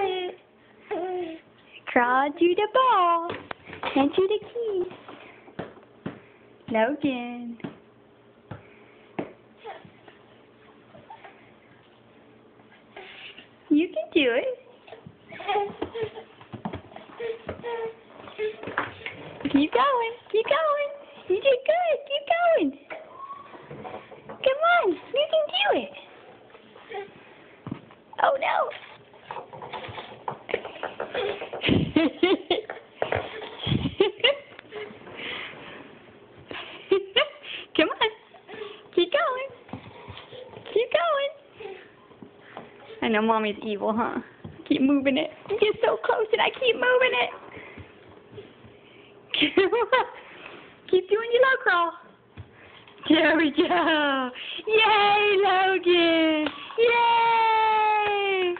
it. Crawl to the ball. And to the keys. Logan. You can do it. Keep going. Keep going. You did good. Keep going. Come on. You can do it. Oh, no. Come on. Keep going. Keep going. I know Mommy's evil, huh? Keep moving it. You get so close and I keep moving it. Keep doing your low crawl. There we go. Yay, Logan. Yay.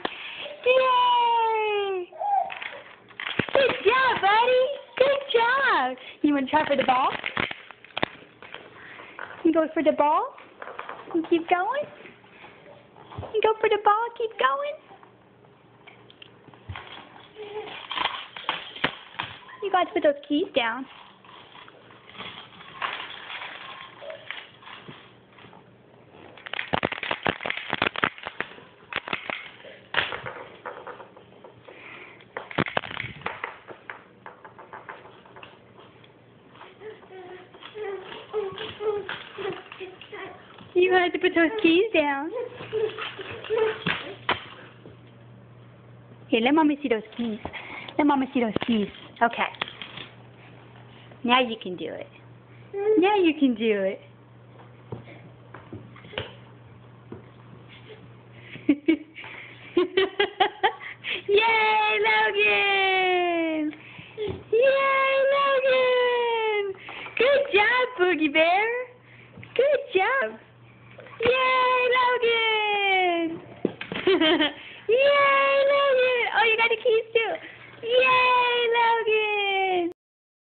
Yay. Good job, buddy. Good job. You want to try for the ball? You go for the ball? And keep going? You go for the ball, keep going? You got to put those keys down. You had to put those keys down. Here, let Mommy see those keys. Let Mommy see those keys. Okay. Now you can do it. Now you can do it. Yay, Logan! Yay, Logan! Good job, Boogie Bear. Good job. Yay, Logan! Yay, Logan! Oh, you got the keys too. Yay, Logan!